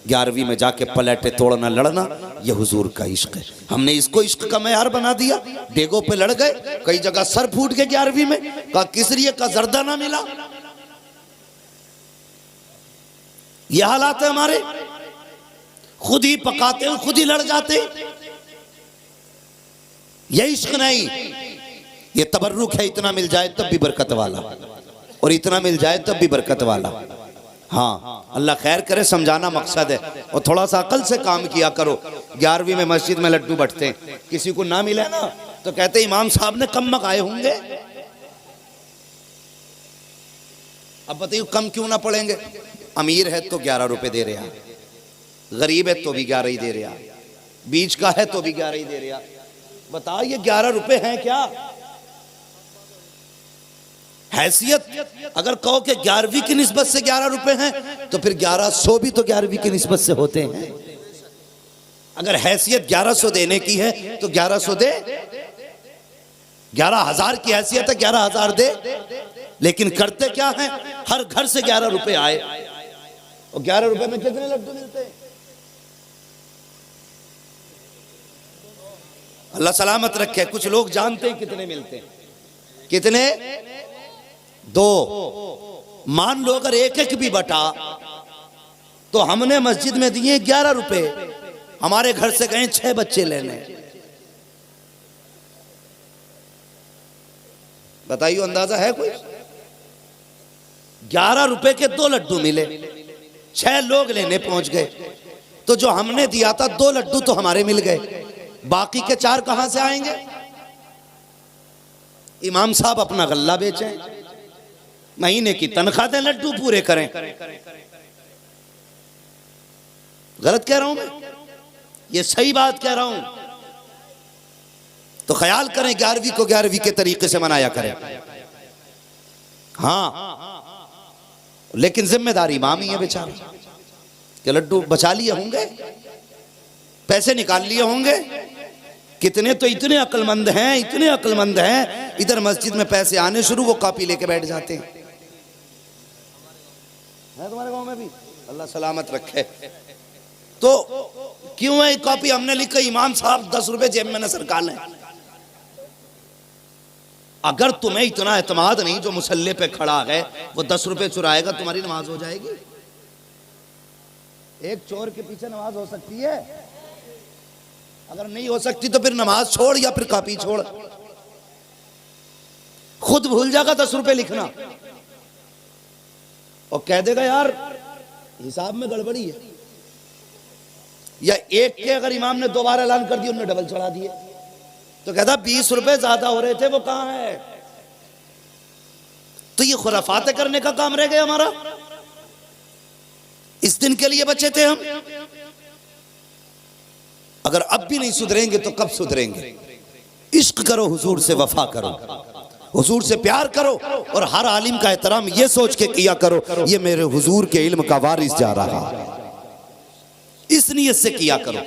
11वीं में जाके पलटे तोड़ना लड़ना, यह हुजूर का इश्क है। हमने इसको इश्क का मैयार बना दिया। डेगों पे लड़ गए, कई जगह सर फूट के 11वीं में, का किसरिये का जर्दा ना मिला। यह हालात है हमारे, खुद ही पकाते हैं, खुद ही लड़ जाते हैं। यह इश्क नहीं, ये तबर्रुक है। इतना मिल जाए तब भी बरकत वाला, और इतना मिल जाए तब भी बरकत वाला। हाँ, अल्लाह खैर करे, समझाना मकसद है। और थोड़ा सा अकल से काम किया करो। 11वीं में मस्जिद में लड्डू बंटते हैं, किसी को ना मिले ना तो कहते इमाम साहब ने कम मंगाए होंगे। अब बताइए कम क्यों ना पड़ेंगे? अमीर है तो 11 रुपए दे रहा, गरीब है तो भी 11 ही दे रहा, बीच का है तो भी 11 ही दे रहा। बताओ ये 11 रुपए हैं क्या? हैसियत अगर कहो कि 11वीं की निस्बत से 11 रुपए हैं तो फिर 1100 भी तो 11वीं की निस्बत से होते हैं। अगर हैसियत 1100 देने की है तो 1100 दे, 11,000 की हैसियत है 11,000 दे। लेकिन करते क्या है, हर घर से 11 रुपए आए, और 11 रुपए में कितने लड्डू मिलते हैं? अल्लाह सलामत रखे। कुछ लोग जानते हैं कितने मिलते हैं, कितने? 2। मान लो अगर एक एक भी बटा तो हमने मस्जिद में दिए 11 रुपए, हमारे घर से गए 6 बच्चे लेने। बताइए अंदाजा है कोई? 11 रुपए के 2 लड्डू मिले, 6 लोग लेने पहुंच गए, तो जो हमने दिया था 2 लड्डू तो हमारे मिल गए, बाकी के 4 कहां से आएंगे? इमाम साहब अपना गल्ला बेचें, महीने की तनख्वाह दें, लड्डू पूरे करें। गलत कह रहा हूं मैं? ये सही बात कह रहा हूं। तो ख्याल करें 11वीं को 11वीं के तरीके से मनाया करें। हाँ, लेकिन जिम्मेदारी इमाम ही है बेचारा, कि लड्डू बचा लिए होंगे, पैसे निकाल लिए होंगे। कितने तो इतने अक्लमंद हैं, इतने अक्लमंद हैं, इधर मस्जिद में पैसे आने शुरू, वो कॉपी लेके बैठ जाते हैं। है तुम्हारे गांव में भी? अल्लाह सलामत रखे। तो क्यों है कॉपी? हमने लिखा इमाम साहब 10 रुपए जेब में न सरकार लें। अगर तुम्हें इतना एतमाद नहीं, जो मुसल्ले पे खड़ा है वो 10 रुपए चुराएगा, तुम्हारी नमाज हो जाएगी? एक चोर के पीछे नमाज हो सकती है? अगर नहीं हो सकती तो फिर नमाज छोड़ या फिर कॉपी छोड़। खुद भूल जाएगा 10 रुपए लिखना और कह देगा यार हिसाब में गड़बड़ी है। या एक के अगर इमाम ने 2 बार ऐलान कर दिया, उन्होंने डबल चढ़ा दिए, तो कहता 20 रुपए ज्यादा हो रहे थे, वो कहां है? तो ये खुराफाते करने का काम रह गया हमारा। इस दिन के लिए बचे थे हम। अगर अब भी नहीं सुधरेंगे तो कब सुधरेंगे? इश्क करो, हुजूर से वफा करो, हुजूर से प्यार करो, और हर आलिम का एहतराम ये सोच के किया करो ये मेरे हुजूर के इल्म का वारिस जा रहा है, इस नियत से किया करो।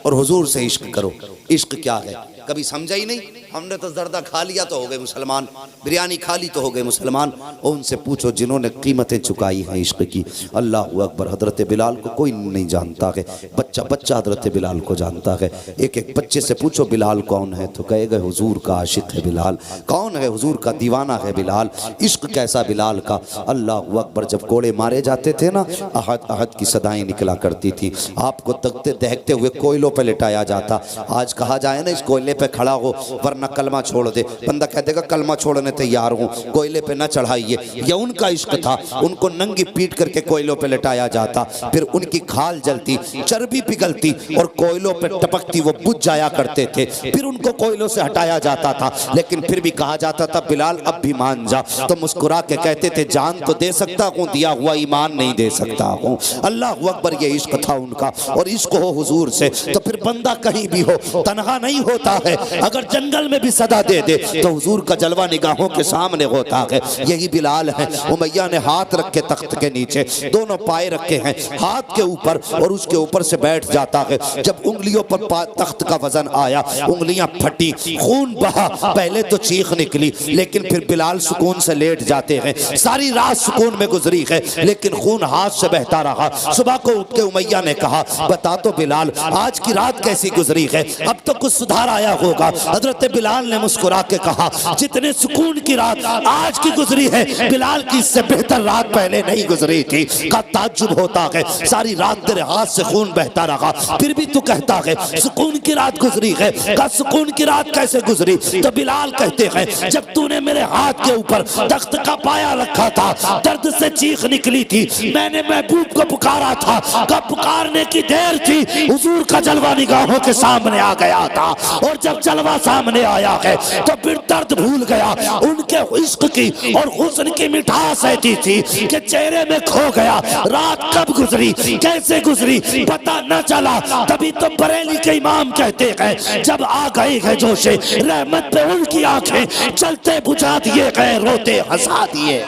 और हुजूर से इश्क करो। इश्क क्या है कभी समझा ही नहीं। हमने तो जर्दा खा लिया तो हो गए मुसलमान, बिरयानी खा ली तो हो गए मुसलमान। और उनसे पूछो जिन्होंने कीमतें चुकाई हैं इश्क की। अल्लाह अकबर। हजरत बिलाल को कोई नहीं जानता है, बच्चा बच्चा हजरत बिलाल को जानता है। एक एक बच्चे से पूछो बिलाल कौन है, तो कहेगा हुजूर का आशिक है बिलाल। कौन है? हुजूर का दीवाना है बिलाल। इश्क कैसा बिलाल का? अल्लाह अकबर। जब कोड़े मारे जाते थे ना, अहद अहद की सदाएं निकला करती थी। आपको तकते दहकते हुए कोयलों पे लिटाया जाता। आज कहा जाए ना इस कोयले पे खड़ा हो वरना कलमा छोड़ दे, बंदा कह देगा कलमा छोड़ने तैयार हूँ, कोयले पे न चढ़ाइए। यह उनका इश्क था। उनको नंगी पीट करके कोयलों पे लिटाया जाता, फिर उनकी खाल जलती, चर्बी पिघलती और कोयलों पे टपकती, वो बुझ जाया करते थे। फिर उनको कोयलों से हटाया जाता था, लेकिन फिर भी कहा जाता था बिलाल अब भी मान जा। तो मुस्कुरा के कहते थे जान तो दे सकता हूँ, दिया हुआ ईमान नहीं दे सकता हूँ। अल्लाह अकबर। ये इश्क था उनका। और इश्क हो हुजूर से तो फिर बंदा कहीं भी हो तनहा नहीं होता है, अगर जंगल में भी सदा दे दे तो हुजूर का जलवा निगाहों के सामने होता है। यही बिलाल है। उमैया ने हाथ रखे तख्त के नीचे, दोनों पाए रखे हैं हाथ के ऊपर और उसके ऊपर से बैठ जाता है। जब उंगलियों पर तख्त का वजन आया, उंगलियां फटी, खून बहा। पहले तो चीख निकली, लेकिन फिर बिलाल सुकून से लेट जाते हैं। सारी रात सुकून में गुजरी है, लेकिन खून हाथ से बहता रहा। सुबह को उठ के उमैया ने कहा, बता तो बिलाल, आज की रात कैसी गुजरी है? अब तो कुछ सुधार आया होगा। हजरत बिलाल ने मुस्कुरा के कहा, जितने सुकून की रात आज की गुजरी है, बिलाल की इससे बेहतर रात पहले नहीं गुजरी थी। का ताज्जुब होता है, सारी रात तेरे हाथ से खून बहता रहा, फिर भी तू कहता है सुकून की रात गुजरी है। का सुकून की रात कैसे गुजरी? तो बिलाल कहते हैं, जब तूने मेरे हाथ के ऊपर तख्त का पाया रखा था, दर्द से चीख निकली थी, मैंने महबूब को पुकारा था। कब पुकारने की देर थी, हुजूर का जलवा निगाहों के सामने आ गया था। और जब जलवा सामने आया है तो फिर दर्द भूल गया। उनके इश्क की और हुस्न की मिठास ऐसी थी कि चेहरे में खो गया। रात कब गुजरी, कैसे गुजरी, पता न चला। तभी तो बरेली के इमाम कहते हैं, जब आ गए है जोशे रहमत पे उनकी आंखें चलते बुझा दिए गए, रोते हंसा दिए।